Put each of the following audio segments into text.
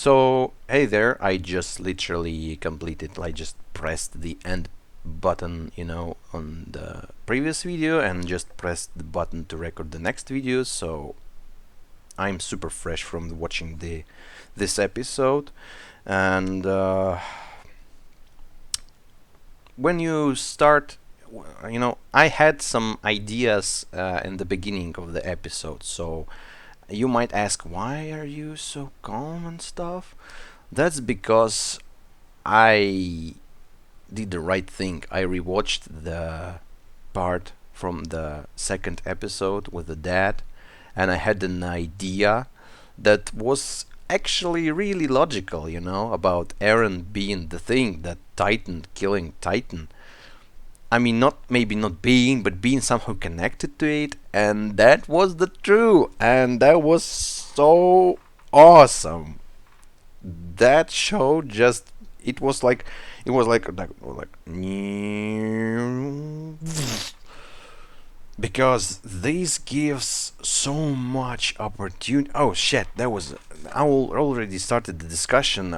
So, hey there, I just literally completed, I just pressed the end button, on the previous video and just pressed the button to record the next video, so I'm super fresh from watching this episode. And when you start, I had some ideas in the beginning of the episode, so you might ask, why are you so calm and stuff? That's because I did the right thing. I rewatched the part from the second episode with the dad, and I had an idea that was actually really logical, about Aaron being the thing, that Titan killing Titan. I mean, not maybe not being, but being somehow connected to it, and that was the true, and that was so awesome. That show just it was like because this gives so much opportunity. Oh shit, that was I already started the discussion.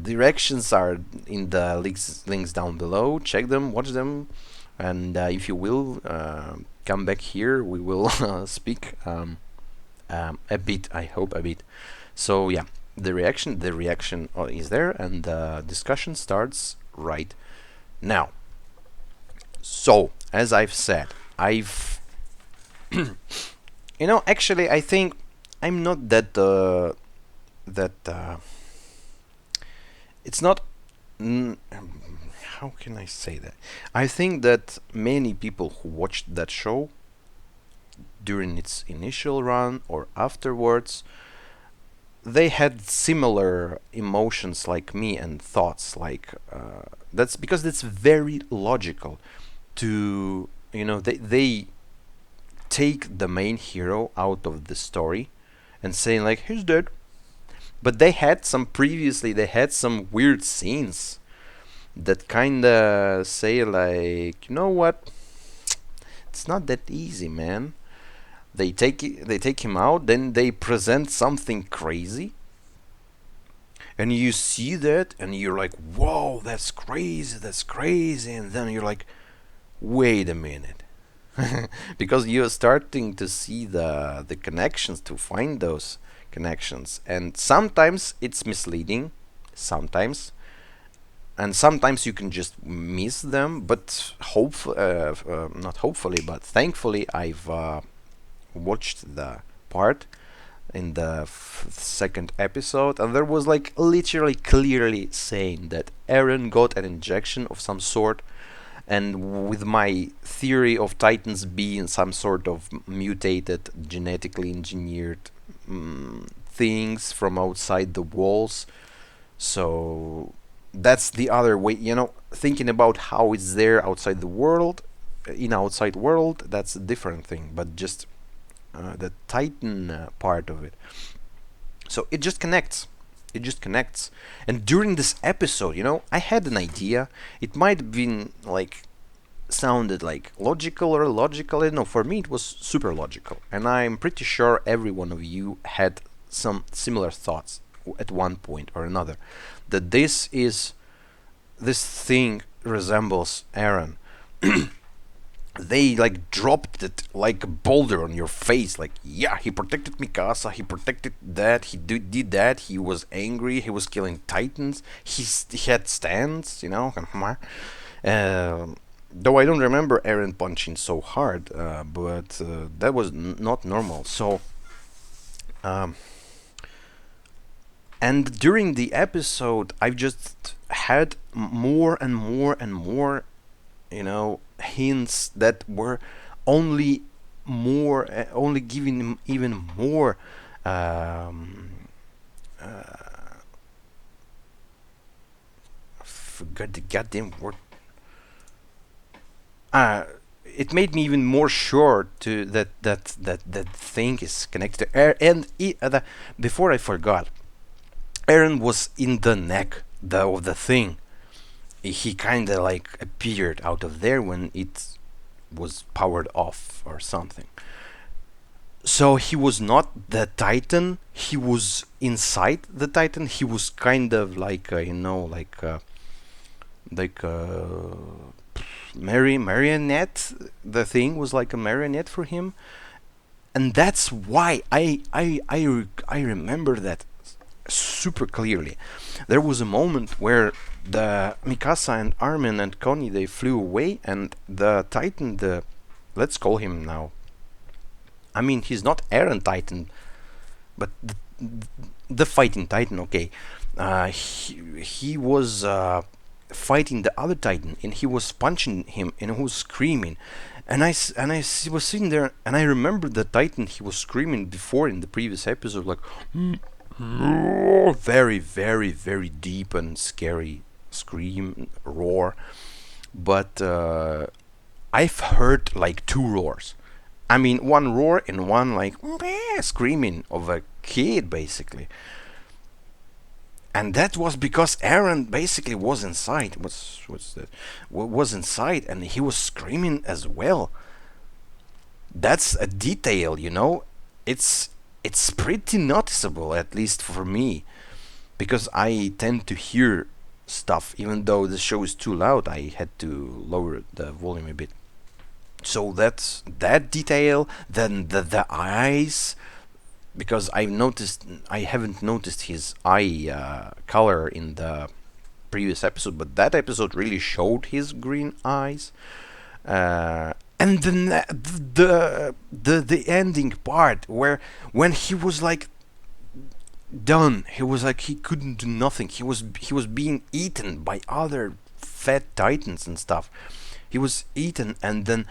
Directions are in the links down below. Check them, watch them, and if you will come back here, we will speak a bit. I hope a bit. So yeah, the reaction is there, and the discussion starts right now. So as I've said, I've actually I think I'm not that it's not mm, how can I say that? I think that many people who watched that show during its initial run or afterwards, they had similar emotions like me and thoughts like that's because it's very logical to they take the main hero out of the story and saying like he's dead, but they had some weird scenes that kind of say like, you know what, it's not that easy, man. They take him out, then they present something crazy, and you see that, and you're like, whoa, that's crazy, and then you're like, wait a minute, because you're starting to see the connections, to find those connections, and sometimes it's misleading, sometimes, and sometimes you can just miss them. But not hopefully, but thankfully, I've watched the part in the second episode, and there was like literally clearly saying that Eren got an injection of some sort, and with my theory of Titans being some sort of mutated, genetically engineered things from outside the walls. So that's the other way, thinking about how it's there outside the world, in outside world, that's a different thing, but just the Titan part of it. So it just connects. And during this episode, I had an idea. It might have been like sounded like logical or illogical. I don't know. For me, it was super logical, and I'm pretty sure every one of you had some similar thoughts at one point or another. That this thing resembles Aaron. They like dropped it like a boulder on your face, like, yeah, he protected Mikasa, he protected that, he did that, he was angry, he was killing titans, he had stands, though I don't remember Eren punching so hard, but that was not normal. So um, and during the episode I've just had more and more and more, hints that were only only giving him even more um, forgot the goddamn word. It made me even more sure to that thing is connected to air. And before I forgot, Aaron was in the neck of the thing. He kind of like appeared out of there when it was powered off or something. So he was not the Titan. He was inside the Titan. He was kind of like like marionette. The thing was like a marionette for him, and that's why I remember that super clearly. There was a moment where the Mikasa and Armin and Connie, they flew away, and the Titan, the, let's call him now, I mean, he's not Aaron Titan, but the fighting Titan, okay. He was fighting the other Titan, and he was punching him, and he was screaming. And was sitting there, and I remembered the Titan he was screaming before in the previous episode, like, very, very, very deep and scary scream, roar. But I've heard like two roars. I mean, one roar and one like screaming of a kid, basically. And that was because Aaron basically was inside. Was inside, and he was screaming as well. That's a detail, you know. It's pretty noticeable, at least for me, because I tend to hear stuff. Even though the show is too loud, I had to lower the volume a bit. So that's that detail. Then the eyes, because I haven't noticed his eye color in the previous episode, but that episode really showed his green eyes. And then the ending part, where when he was like done, he was like he couldn't do nothing. He was being eaten by other fat titans and stuff. He was eaten, and then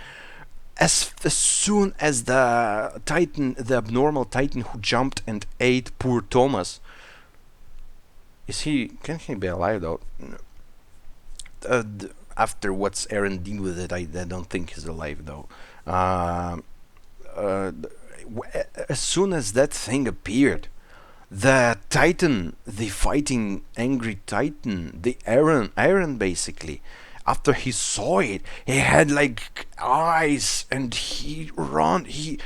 as soon as the titan, the abnormal titan who jumped and ate poor Thomas, can he be alive though? After what's Aaron did with it, I don't think he's alive though. Uh, uh, as soon as that thing appeared, the Titan, the fighting angry Titan, the Aaron basically, after he saw it, he had like eyes, and he run. It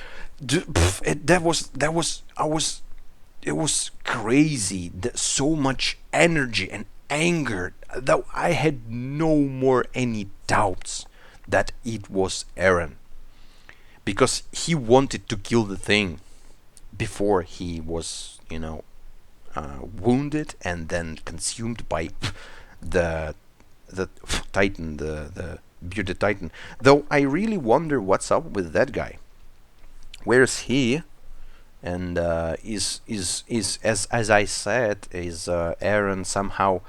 was crazy. So much energy and anger that I had no more any doubts that it was Aaron, because he wanted to kill the thing before he was, wounded and then consumed by the Titan, the bearded Titan. Though I really wonder what's up with that guy. Where's he? And is as I said, is Aaron somehow,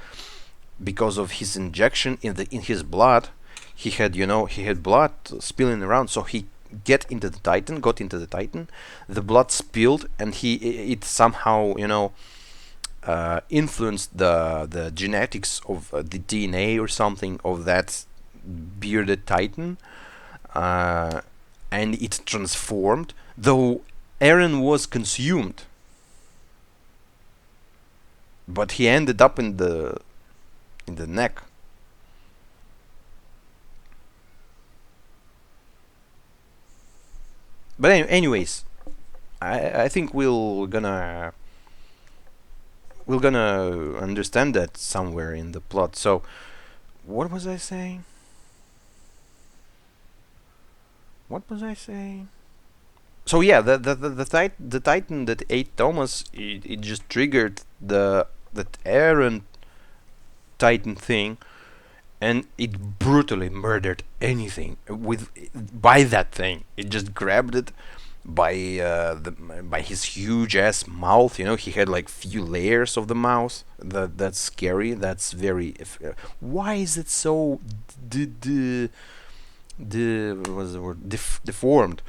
because of his injection in his blood, he had blood spilling around, so he got into the Titan, the blood spilled, and it somehow influenced the genetics of the DNA or something of that bearded Titan, and it transformed, though Aaron was consumed, but he ended up in the neck. But anyways, I think we're gonna understand that somewhere in the plot. So, what was I saying? What was I saying? So yeah, the Titan that ate Thomas, it just triggered that Aaron Titan thing, and it brutally murdered anything by that thing. It just grabbed it by his huge ass mouth. He had like few layers of the mouth. That's scary. That's very. Why is it so what was the word, deformed?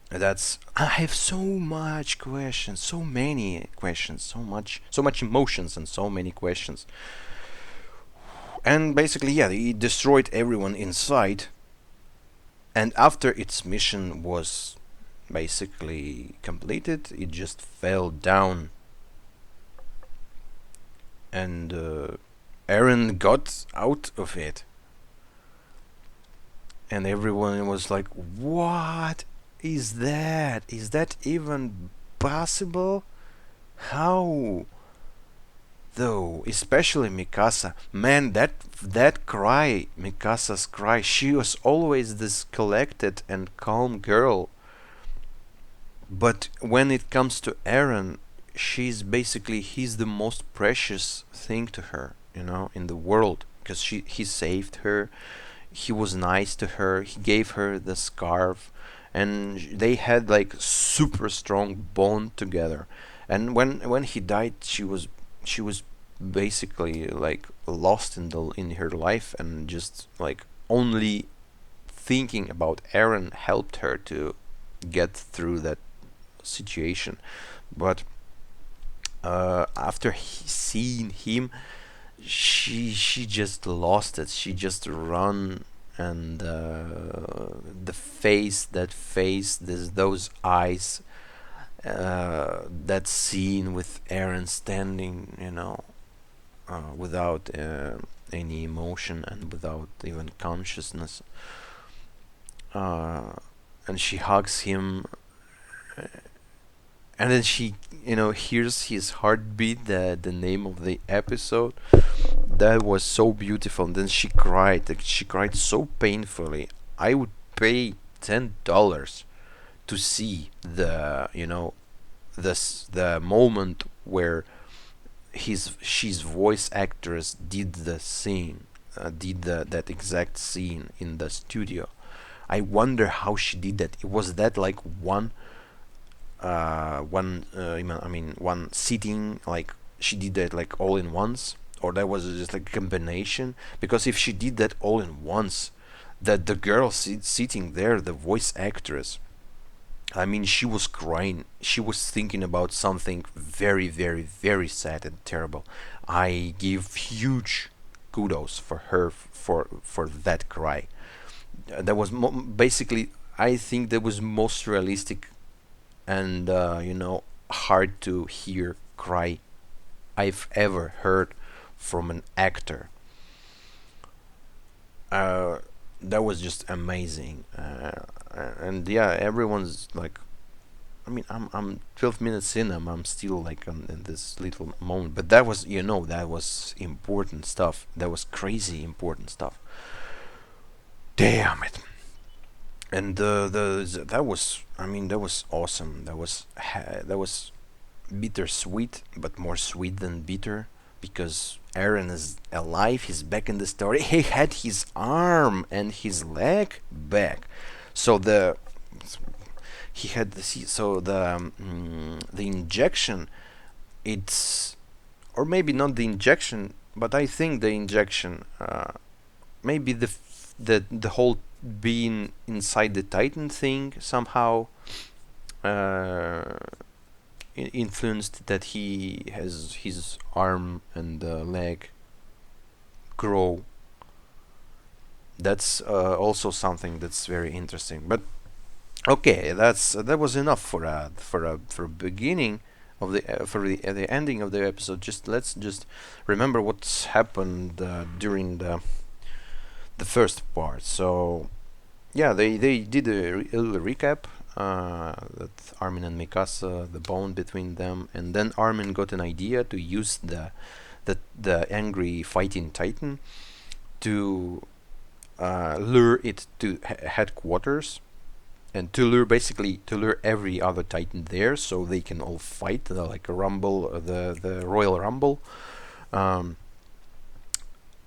That's, I have so much questions, so many questions, so much emotions, and so many questions. And basically, yeah, it destroyed everyone inside. And after its mission was basically completed, it just fell down. And Aaron got out of it. And everyone was like, what Is that even possible? How though? Especially Mikasa. Man, that cry, Mikasa's cry. She was always this collected and calm girl, but when it comes to Eren, he's the most precious thing to her, in the world, because he saved her. He was nice to her. He gave her the scarf, and they had like super strong bond together. And when he died, she was basically like lost in her life, and just like only thinking about Eren helped her to get through that situation. But after seeing him, she just lost it. She just run, and that face, those eyes, that scene with Aaron standing, without any emotion and without even consciousness, uh, and she hugs him, and then she hears his heartbeat, the name of the episode. That was so beautiful. And then she cried, like, she cried so painfully. I would pay $10 to see the moment where she's voice actress did the scene, did that exact scene in the studio. I wonder how she did that. Was that like one sitting, like she did that like all in once, or that was just like a combination? Because if she did that all in once, that the girl sitting there, the voice actress, I mean, she was crying. She was thinking about something very, very, very sad and terrible. I give huge kudos for her for that cry. That was basically, I think, that was most realistic and hard to hear cry I've ever heard from an actor. Uh, that was just amazing. And yeah, everyone's like, I mean, I'm 12 minutes in, I'm still like in this little moment, but that was, that was important stuff. That was crazy important stuff. Damn it. And that was, I mean, that was awesome. That was bittersweet, but more sweet than bitter, because Aaron is alive. He's back in the story. He had his arm and his leg back. So he had the injection. It's, or maybe not the injection, but I think the injection. Maybe the whole being inside the Titan thing somehow uh, influenced that he has his arm and leg grow. That's also something that's very interesting. But okay, that was enough for a beginning of the ending of the episode. Let's just remember what's happened during the first part. So yeah, they did a little recap. That Armin and Mikasa, the bond between them, and then Armin got an idea to use the angry fighting Titan to lure it to headquarters, and to lure every other Titan there, so they can all fight, like a rumble, the Royal Rumble. Um,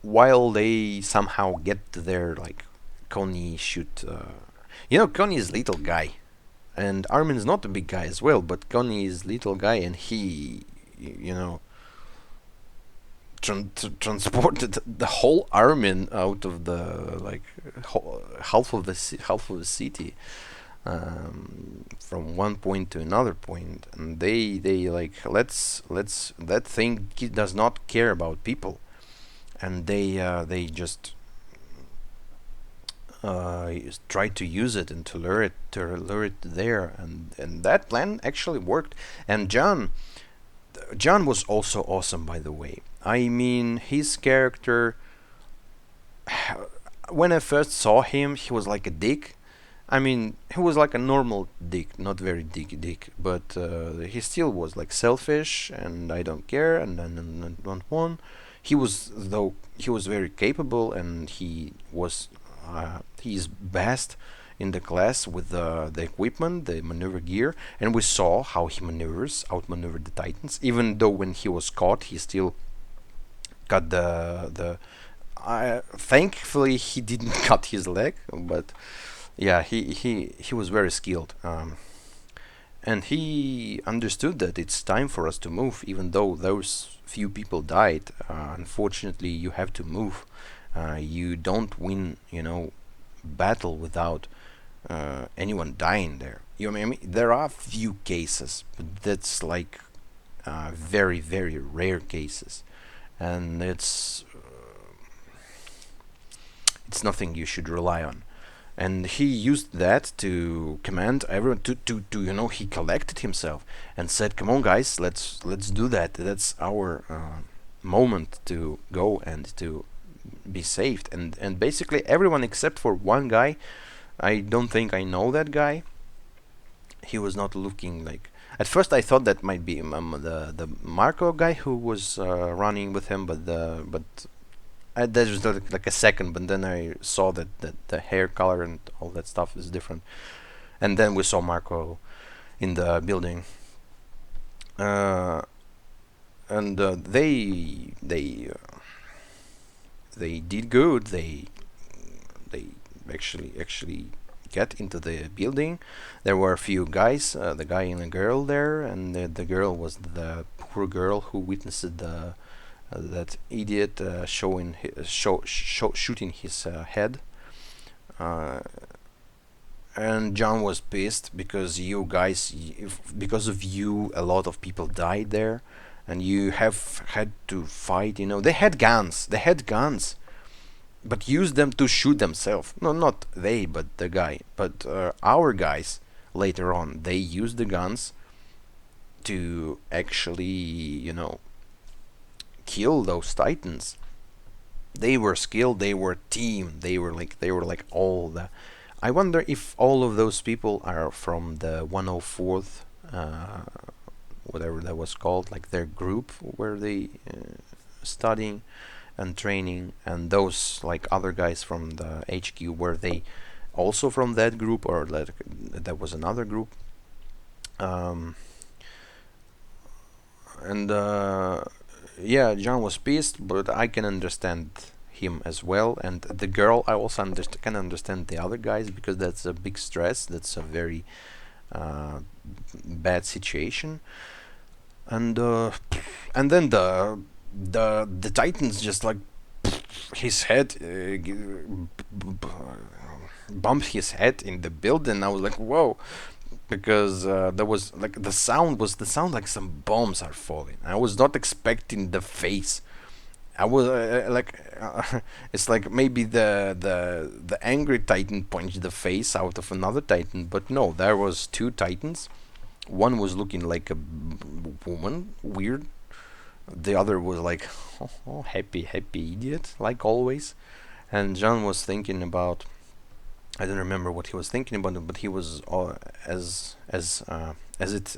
while they somehow get there, like Connie should, Connie is little guy, and Armin is not a big guy as well, but Connie is little guy, and he, you know, transported the whole Armin out of the like half of the city, from one point to another point, and they like, let's that thing does not care about people, and they just tried to use it and to lure it there, and that plan actually worked. And John was also awesome, by the way. I mean, his character, when I first saw him, he was like a dick, I mean, he was like a normal dick, not very dick, but he still was like selfish, and I don't care, and don't want. He was very capable, and he's best in the class with the equipment, the maneuver gear, and we saw how he outmaneuvered the Titans. Even though when he was caught, he still got the. Thankfully, he didn't cut his leg, but yeah, he was very skilled, and he understood that it's time for us to move. Even though those few people died, unfortunately, you have to move. You don't win, battle without anyone dying there. You know what I mean? There are few cases, but that's like very very rare cases, and it's nothing you should rely on. And he used that to command everyone to he collected himself and said, "Come on, guys, let's do that. That's our moment to go and to be saved." And basically everyone except for one guy. I don't think I know that guy. He was not looking like. At first, I thought that might be the Marco guy who was running with him, but that was like a second. But then I saw that the hair color and all that stuff is different. And then we saw Marco in the building, uh, and they did good. They actually get into the building. There were a few guys, the guy and a girl there, and the girl was the poor girl who witnessed that idiot shooting his head. Uh, and John was pissed because you guys, because of you, a lot of people died there, and you have had to fight. They had guns. They had guns, but use them to shoot themselves. No, not they, but the guy. But our guys later on, they used the guns to actually, kill those titans. They were skilled. They were team. They were like all the. I wonder if all of those people are from the 104th, whatever that was called, like their group where they studying and training, and those like other guys from the HQ, were they also from that group, or that was another group? Um, and yeah, John was pissed, but I can understand him as well. And the girl, I also can understand the other guys, because that's a big stress. That's a very uh, bad situation. And and then the Titans just like his head bumped his head in the building. I was like, whoa, because there was like the sound like some bombs are falling. I was not expecting the face. I was it's like maybe the angry Titan punched the face out of another Titan, but no, there was two Titans. One was looking like a woman, weird. The other was like, oh, happy idiot, like always. And John was thinking about, I don't remember what he was thinking about, but he was as it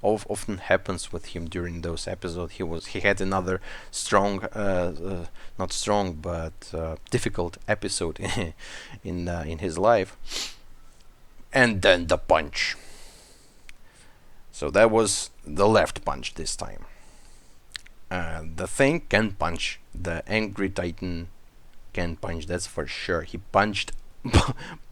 often happens with him during those episodes. He had another strong, not strong, but difficult episode in his life, and then the punch. So that was the left punch this time. The thing can punch. The angry Titan can punch. That's for sure. He punched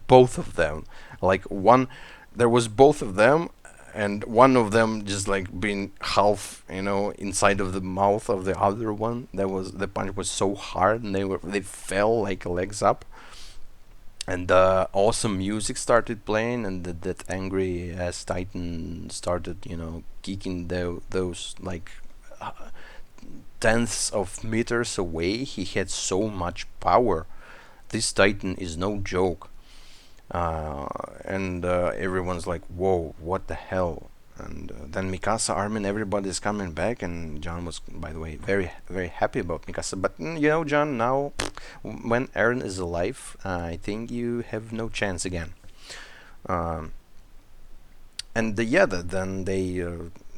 both of them. Like one, there was both of them, and one of them just like being half, inside of the mouth of the other one. The punch was so hard, and they fell like legs up. And awesome music started playing, and that angry ass Titan started, kicking those like uh, tenths of meters away. He had so much power. This Titan is no joke. And everyone's like, whoa, what the hell? And then Mikasa, Armin, everybody's coming back, and John was, by the way, very, very happy about Mikasa. But John, now when Eren is alive, I think you have no chance again. Um, and yeah, then they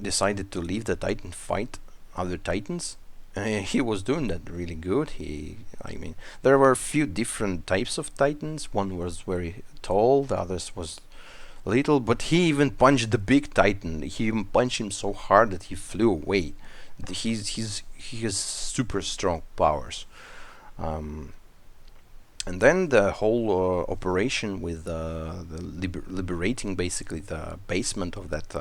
decided to leave the Titan fight other Titans. He was doing that really good. I mean, there were a few different types of Titans. One was very tall, the others was little, but he even punched the big Titan. He even punched him so hard that he flew away. He has super strong powers. Um, and then the whole operation with liberating basically the basement of that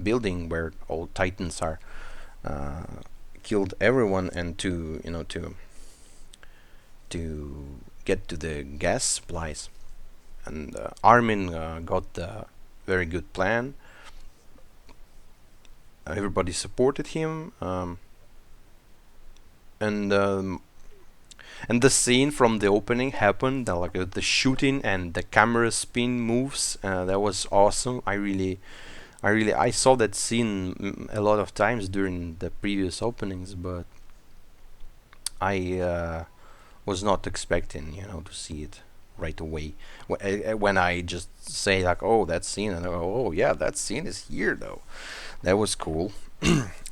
building where all Titans are uh, killed everyone, and to to get to the gas supplies. And Armin got the very good plan. Everybody supported him, and and the scene from the opening happened, like the shooting and the camera spin moves. That was awesome. I saw that scene a lot of times during the previous openings, but I was not expecting, to see it right away. When I just say like, "Oh, that scene," and I go, "Oh yeah, that scene is here though." That was cool.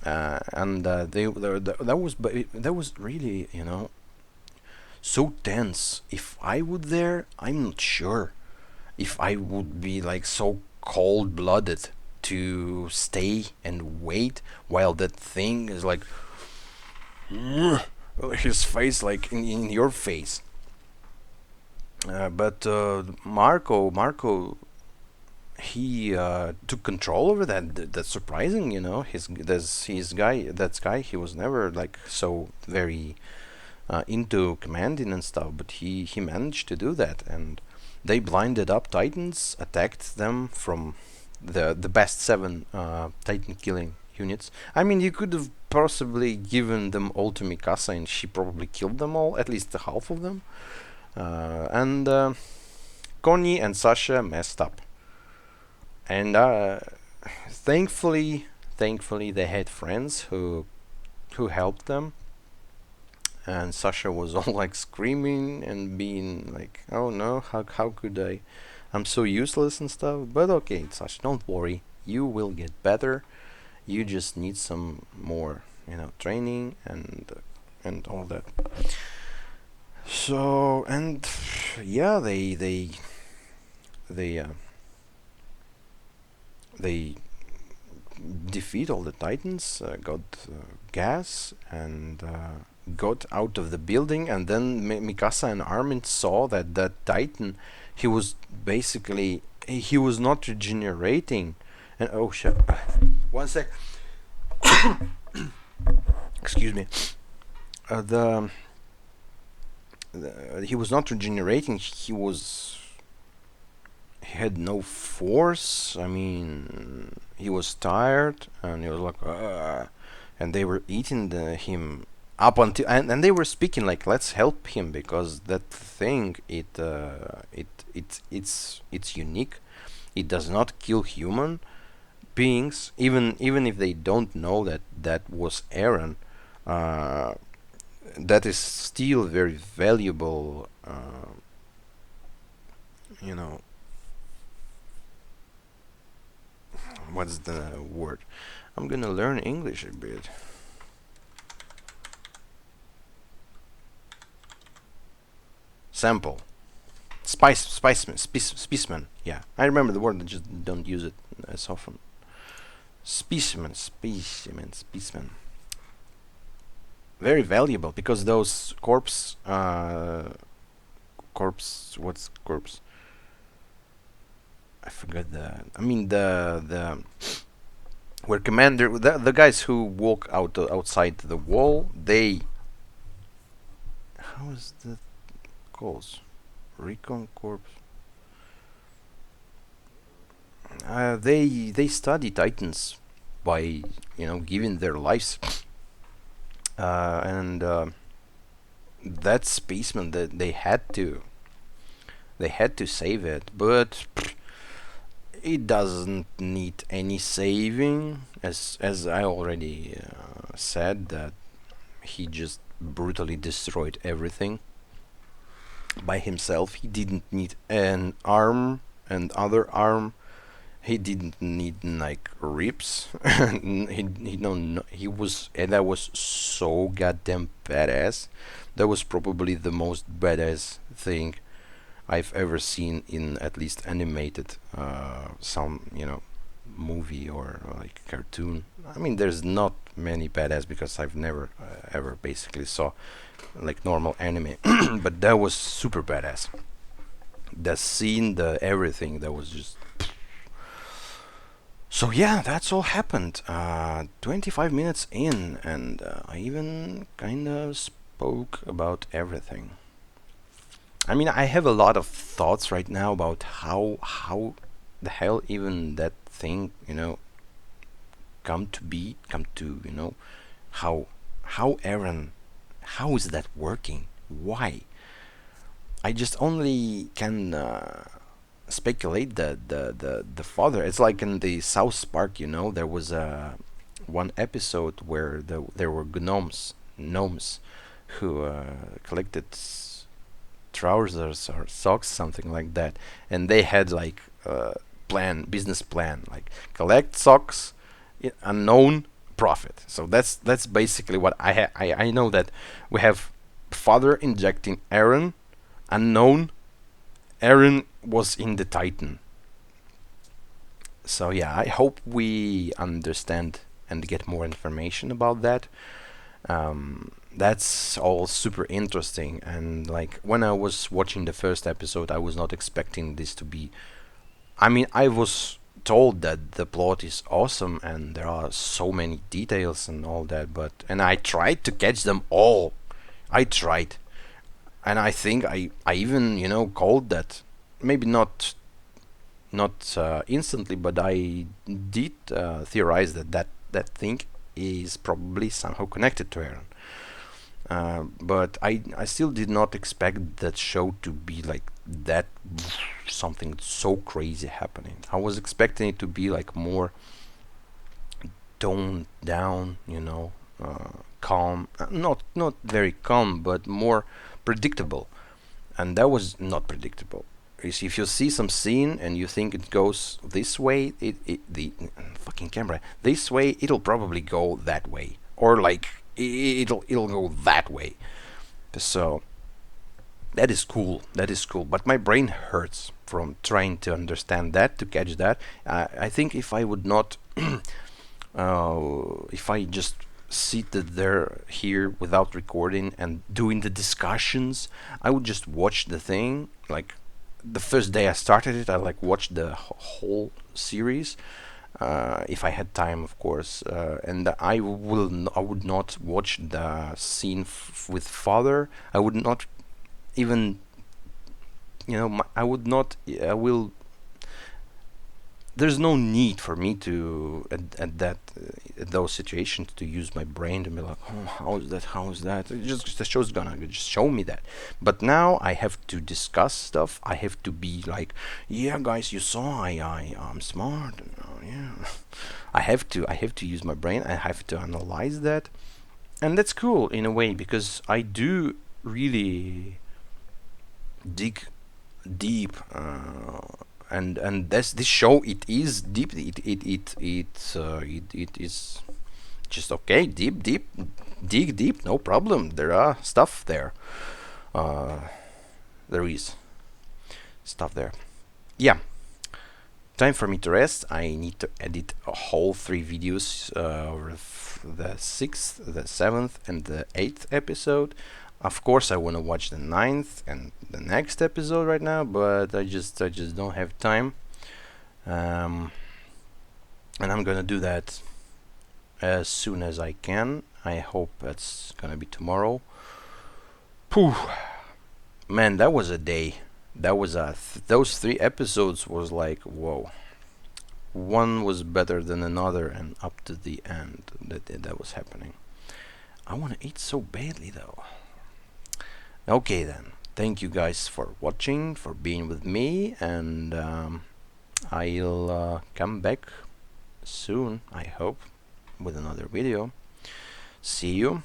And that was really, so tense. If I would there, I'm not sure if I would be like so cold-blooded to stay and wait while that thing is like his face like in your face. But Marco, he took control over that. That's surprising, That guy. He was never like so very into commanding and stuff, but he managed to do that, and they blinded up Titans, attacked them from the best seven Titan killing units. I mean, you could have possibly given them all to Mikasa, and she probably killed them all, at least the half of them. And Connie and Sasha messed up, and thankfully they had friends who helped them. And Sasha was all like screaming and being like, "Oh no, how could I? I'm so useless and stuff." But okay, Sasha, don't worry, you will get better. You just need some more, training and all that. So, and yeah, they they defeat all the Titans, got gas, and got out of the building. And then Mikasa and Armin saw that that Titan, he was basically, he was not regenerating. And oh shit, one sec. Excuse me. The he was not regenerating. He had no force. I mean, he was tired, and he was like, and they were eating him up until, and they were speaking like, "Let's help him because that thing, it's unique. It does not kill human beings, even if they don't know that that was Aaron. Uh, that is still very valuable. You know, what's the word? I'm gonna learn English a bit. Sample. Specimen. Yeah, I remember the word, I just don't use it as often. Specimen. Very valuable because those what's corpse? I forgot the. I mean the where commander, the guys who walk outside the wall. They, how is the calls? Recon corps. They study Titans by giving their lives, and that spaceman, that they had to save it, but it doesn't need any saving, as I already said, that he just brutally destroyed everything by himself. He didn't need an arm, and other arm he didn't need like ribs. He no, he was, and that was so goddamn badass. That was probably the most badass thing I've ever seen in at least animated some movie or like cartoon. I mean, there's not many badass because I've never ever basically saw like normal anime, but that was super badass. The scene, the everything, that was just. So yeah, that's all happened. 25 minutes in, and I even kind of spoke about everything. I mean, I have a lot of thoughts right now about how the hell even that thing come to be, come to how Aaron, how is that working? Why? I just only can speculate that the father. It's like in the South Park, there was a one episode where there were gnomes who collected trousers or socks, something like that, and they had like business plan, like collect socks, unknown profit. So that's basically what I know, that we have father injecting Aaron, unknown. Aaron was in the Titan. So yeah, I hope we understand and get more information about that. That's all super interesting, and like when I was watching the first episode, I was not expecting this to be. I mean, I was told that the plot is awesome and there are so many details and all that, and I tried to catch them all. I tried, and I think I even called that, maybe not instantly, but I did theorize that thing is probably somehow connected to Aaron. But I still did not expect that show to be like that, something so crazy happening. I was expecting it to be like more toned down, calm, not very calm, but more predictable. And that was not predictable. If you see some scene and you think it goes this way, the fucking camera, this way, it'll probably go that way, or like it'll go that way. So that is cool. That is cool. But my brain hurts from trying to understand that, to catch that. I think if I would not, if I just seated there here without recording and doing the discussions, I would just watch the thing. Like the first day I started it, I like watched the whole series. If I had time, of course, and I would not watch the scene with father. I would not even, I would not. I will. There's no need for me to at that at those situations to use my brain to be like, oh, how is that? How is that? Just the show's gonna just show me that. But now I have to discuss stuff. I have to be like, yeah, guys, you saw I'm smart. Yeah, I have to use my brain. I have to analyze that, and that's cool in a way because I do really dig deep. And this show, it is deep. It is just okay. Deep, dig deep. No problem. There are stuff there. Uh, there is stuff there. Yeah. Time for me to rest. I need to edit a whole 3 videos over the 6th, the 7th, and the 8th episode. Of course, I want to watch the 9th and the next episode right now, but I just don't have time. And I'm gonna do that as soon as I can. I hope that's gonna be tomorrow. Pooh, man, that was a day. That was those 3 episodes was like, whoa. One was better than another, and up to the end that was happening. I want to eat so badly though. Okay then, thank you guys for watching, for being with me, and I'll come back soon, I hope, with another video. See you.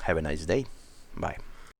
Have a nice day. Bye.